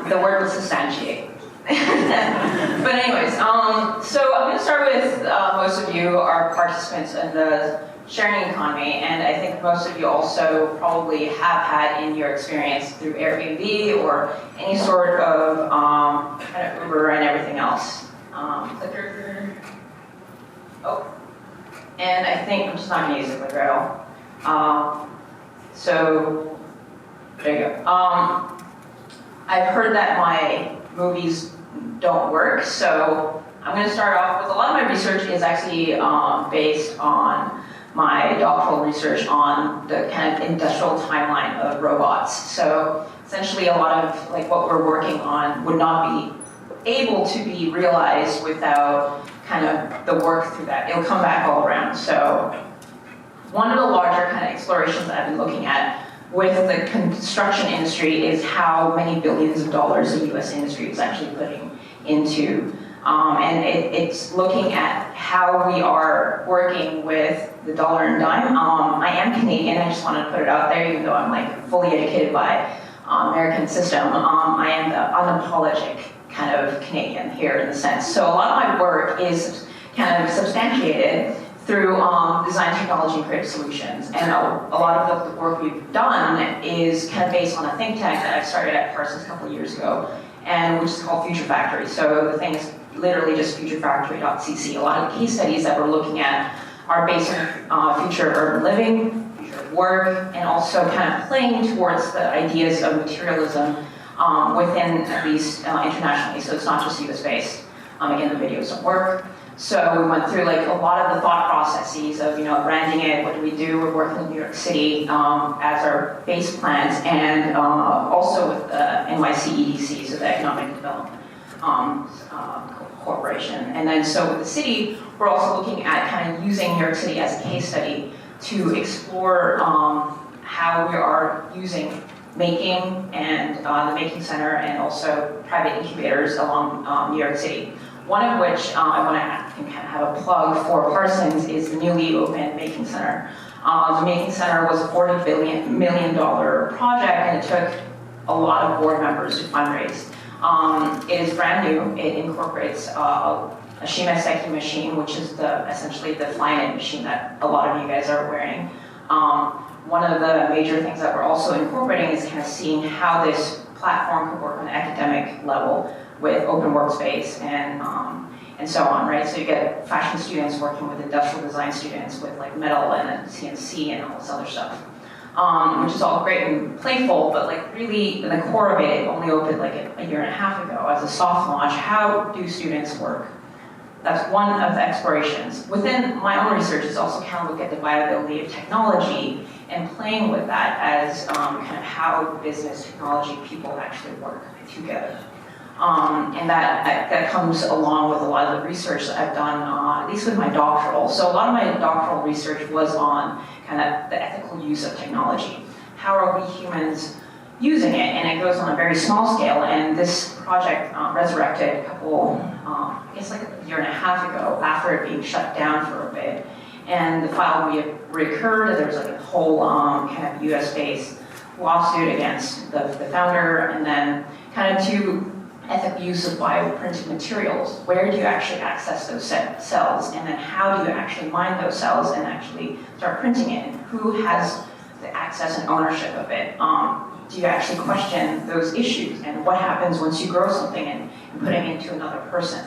The word was substantiate. But anyways, so I'm going to start with most of you are participants in the sharing economy, and I think most of you also probably have had in your experience through Airbnb or any sort of kind of Uber and everything else. Clicker. Oh, and I think I'm just not going to use the clicker at all. So there you go. I've heard that my movies don't work, so I'm going to start off with a lot of my research is actually based on my doctoral research on the kind of industrial timeline of robots. So essentially a lot of like what we're working on would not be able to be realized without kind of the work through that. It'll come back all around. So one of the larger kind of explorations that I've been looking at with the construction industry is how many billions of dollars the US industry is actually putting into. And it's looking at how we are working with the dollar and dime. I am Canadian, I just wanted to put it out there, even though I'm like fully educated by American system. I am the unapologetic kind of Canadian here in the sense. So a lot of my work is kind of substantiated through design, technology, and creative solutions. And a lot of the work we've done is kind of based on a think tank that I started at Parsons a couple of years ago, and which is called Future Factory. So the thing is literally just futurefactory.cc. A lot of the case studies that we're looking at are based on future urban living, future work, and also kind of playing towards the ideas of materialism within at least internationally. So it's not just US based. Again, the videos don't work. So we went through like a lot of the thought processes of, branding it, what do we do? We're working with New York City as our base plans, and also with the NYC so the Economic Development Corporation. And then so with the city, we're also looking at kind of using New York City as a case study to explore how we are using making and the Making Center and also private incubators along New York City. One of which I want to kind of have a plug for Parsons is the newly opened Making Center. The Making Center was a $40 million project, and it took a lot of board members to fundraise. It is brand new. It incorporates a Shimeseki machine, which is essentially the fly-in machine that a lot of you guys are wearing. One of the major things that we're also incorporating is kind of seeing how this platform could work on an academic level with open workspace and so on, right? So you get fashion students working with industrial design students with like metal and CNC and all this other stuff, which is all great and playful, but like really in the core of it only opened like a year and a half ago as a soft launch. How do students work? That's one of the explorations. Within my own research is also kind of look at the viability of technology and playing with that as kind of how business, technology, people actually work together. And that comes along with a lot of the research that I've done, at least with my doctoral. So a lot of my doctoral research was on kind of the ethical use of technology. How are we humans using it? And it goes on a very small scale. And this project resurrected a couple, I guess like a year and a half ago after it being shut down for a bit. And the file recurred. There was like a whole kind of US-based lawsuit against the founder, and then kind of to ethical use of bioprinted materials. Where do you actually access those cells? And then how do you actually mine those cells and actually start printing it? And who has the access and ownership of it? Do you actually question those issues? And what happens once you grow something and put it into another person?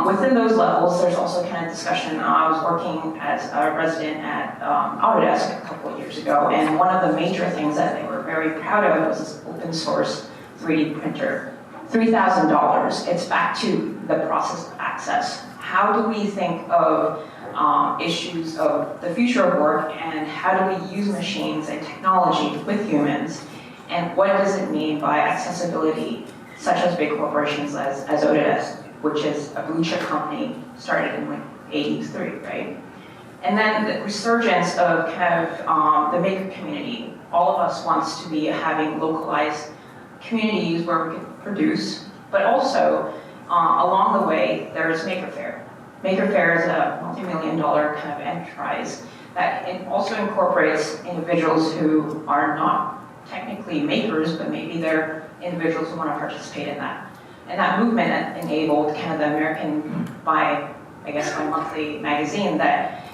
Within those levels, there's also kind of discussion. I was working as a resident at Autodesk a couple of years ago, and one of the major things that they were very proud of was this open source 3D printer. $3,000. It's back to the process of access. How do we think of issues of the future of work, and how do we use machines and technology with humans, and what does it mean by accessibility, such as big corporations as Autodesk, which is a blue chip company, started in like 83, right? And then the resurgence of kind of the maker community. All of us wants to be having localized communities where we can produce, but also along the way, there's Maker Faire. Maker Faire is a multi-million-dollar kind of enterprise that it also incorporates individuals who are not technically makers, but maybe they're individuals who want to participate in that. And that movement enabled kind of the American, by monthly magazine that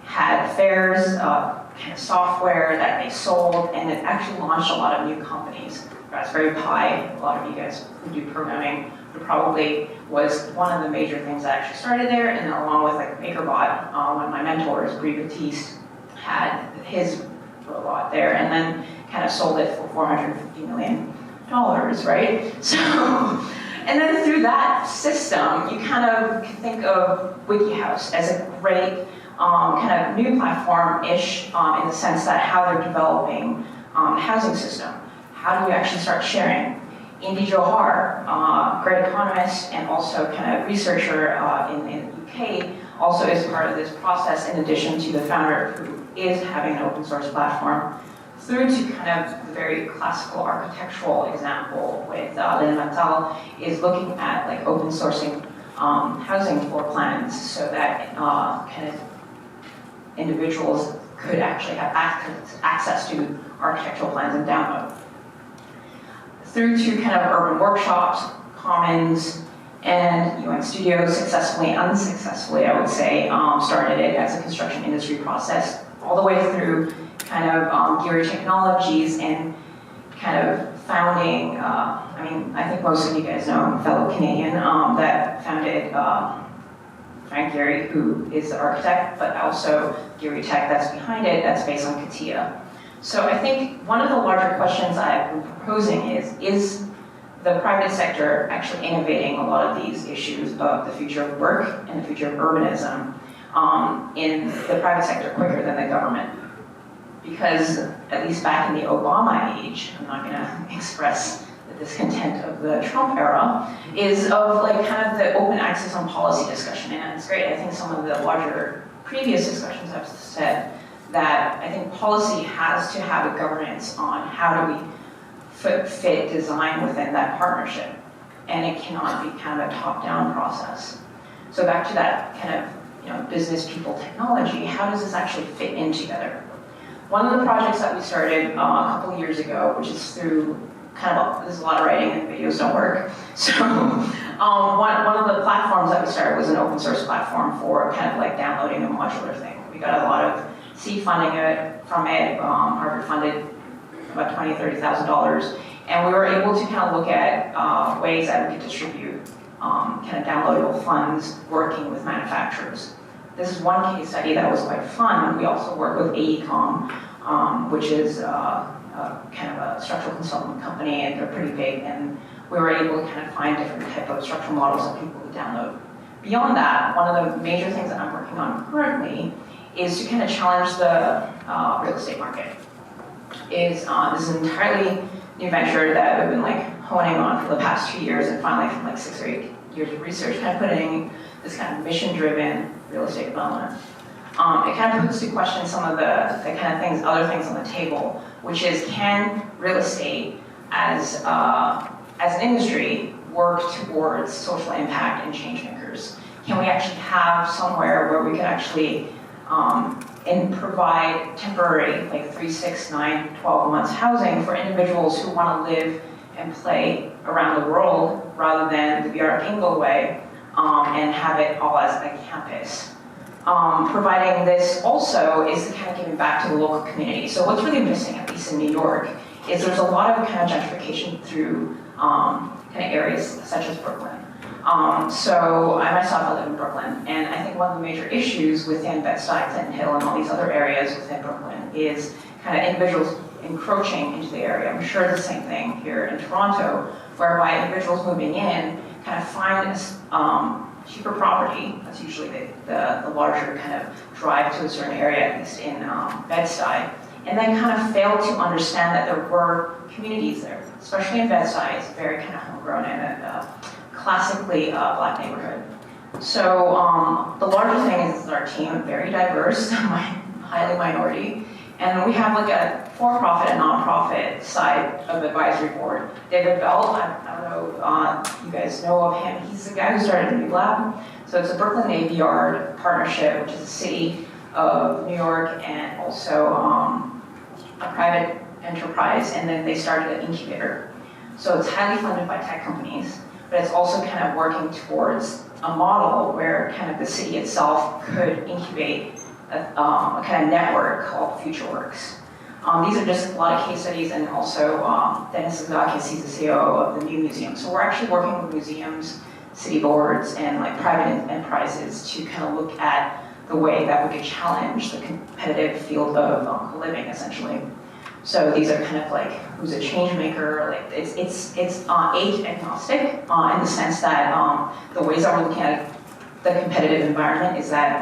had Faire's kind of software that they sold, and it actually launched a lot of new companies. Raspberry Pi, a lot of you guys who do programming, it probably was one of the major things that actually started there, and then along with like MakerBot, one of my mentors, Brie Batiste, had his robot there, and then kind of sold it for $450 million, right? So, and then through that system, you kind of think of WikiHouse as a great kind of new platform-ish in the sense that how they're developing the housing system. How do you actually start sharing? Indy Johar, great economist and also kind of researcher in the UK, also is part of this process in addition to the founder who is having an open source platform, through to kind of the very classical architectural example with Lynn Mattel is looking at like open sourcing housing floor plans so that kind of individuals could actually have access to architectural plans and download. Through to kind of urban workshops, commons, and UN Studios successfully, unsuccessfully, I would say, started it as a construction industry process, all the way through kind of Geary Technologies and kind of founding, I think most of you guys know, a fellow Canadian that founded Frank Geary, who is the architect, but also Geary Tech that's behind it, that's based on CATIA. So I think one of the larger questions I've been proposing is the private sector actually innovating a lot of these issues of the future of work and the future of urbanism in the private sector quicker than the government? Because at least back in the Obama age, I'm not going to express the discontent of the Trump era, is of like kind of the open access on policy discussion. And it's great. I think some of the larger previous discussions have said that I think policy has to have a governance on how do we fit design within that partnership. And it cannot be kind of a top-down process. So back to that kind of business people technology, how does this actually fit in together? One of the projects that we started a couple years ago, which is through there's a lot of writing and videos don't work. So one of the platforms that we started was an open source platform for kind of like downloading a modular thing. We got a lot of seed funding from it, Harvard funded about $20,000, $30,000. And we were able to kind of look at ways that we could distribute kind of downloadable funds working with manufacturers. This is one case study that was quite fun. We also work with AECOM, which is kind of a structural consultant company, and they're pretty big, and we were able to kind of find different type of structural models that people would download. Beyond that, one of the major things that I'm working on currently is to kind of challenge the real estate market. This is an entirely new venture that I've been like honing on for the past 2 years, and finally from like 6 or 8 years of research, kind of putting this kind of mission-driven real estate development. It kind of puts to question some of the kind of things, other things on the table, which is, can real estate as an industry work towards social impact and change makers? Can we actually have somewhere where we could actually and provide temporary, like 3, 6, 9, 12 months housing for individuals who want to live and play around the world rather than the VR Bingo way, and have it all as a campus. Providing this also is the kind of giving back to the local community. So what's really missing, at least in New York, is there's a lot of kind of gentrification through kind of areas such as Brooklyn. So I myself, I live in Brooklyn, and I think one of the major issues within Bed-Stuy, Clinton Hill, and all these other areas within Brooklyn is kind of individuals encroaching into the area. I'm sure the same thing here in Toronto, whereby individuals moving in kind of find cheaper property. That's usually the larger kind of drive to a certain area, at least in Bed-Stuy, and then kind of fail to understand that there were communities there, especially in Bed-Stuy. It's very kind of homegrown and classically Black neighborhood. So the larger thing is our team, very diverse, highly minority, and we have like a for-profit and non-profit side of advisory board. David Bell, I don't know if you guys know of him. He's the guy who started the New Lab. So it's a Brooklyn Navy Yard partnership, which is a city of New York, and also a private enterprise, and then they started an incubator. So it's highly funded by tech companies, but it's also kind of working towards a model where kind of the city itself could incubate a kind of network called FutureWorks. These are just a lot of case studies, and also Dennis Zagakis, he's the CEO of the new museum. So we're actually working with museums, city boards, and like private enterprises to kind of look at the way that we could challenge the competitive field of living, essentially. So these are kind of like, who's a change maker? Like it's age agnostic in the sense that the ways that we're looking at the competitive environment is that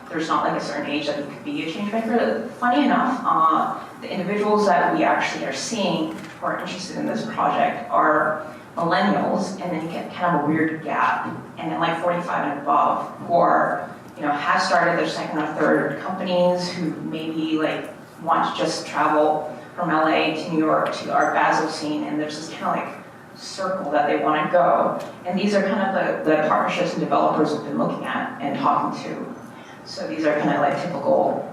there's not like a certain age that you could be a change maker. Funny enough, the individuals that we actually are seeing who are interested in this project are millennials, and then you get kind of a weird gap, and then like 45 and above who are, have started their second or third companies, who maybe like want to just travel from LA to New York to our Basel scene, and there's this kind of like circle that they want to go. And these are kind of the partnerships and developers we've been looking at and talking to. So these are kind of like typical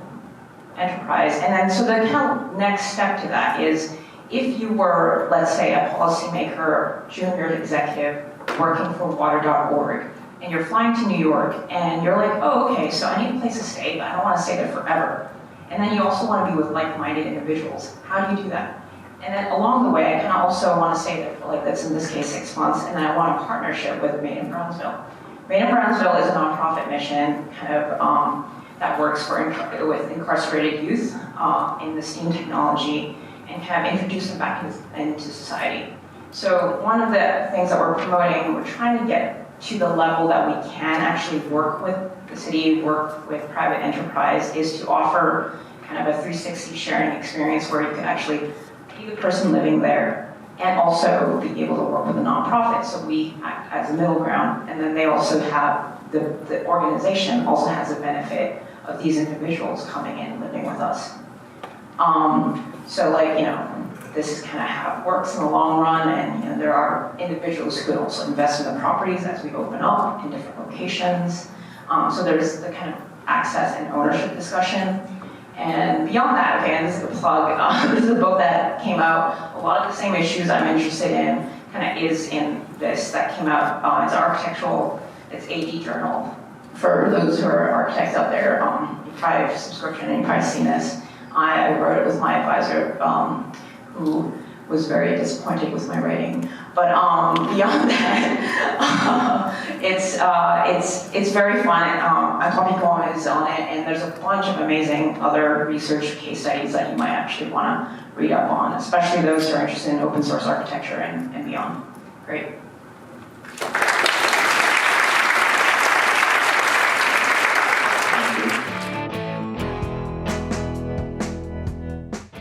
enterprise. And then so the kind of next step to that is, if you were, let's say, a policymaker, junior executive working for water.org, and you're flying to New York, and you're like, oh, okay, so I need a place to stay, but I don't want to stay there forever. And then you also want to be with like-minded individuals. How do you do that? And then along the way, I kind of also want to say that, like, that's in this case 6 months, and then I want a partnership with Made in Brownsville. Made in Brownsville is a nonprofit mission, kind of that works with incarcerated youth in the STEAM technology, and kind of introduce them back into society. So one of the things that we're promoting, we're trying to get to the level that we can actually work with the city, work with private enterprise, is to offer kind of a 360 sharing experience where you can actually be the person living there and also be able to work with a nonprofit. So we act as a middle ground, and then they also have, the organization also has a benefit of these individuals coming in and living with us. So like, this is kind of how it works in the long run, and there are individuals who could also invest in the properties as we open up in different locations. So there's the kind of access and ownership discussion. And beyond that, okay, and this is a plug, this is a book that came out, a lot of the same issues I'm interested in kind of is in this, that came out, it's architectural, it's AD Journal. For those who are architects out there, you probably have a subscription and you've probably seen this. I wrote it with my advisor, who was very disappointed with my writing. But beyond that, it's very fun. Anthony Gomez is on it, and there's a bunch of amazing other research case studies that you might actually want to read up on, especially those who are interested in open source architecture and beyond. Great.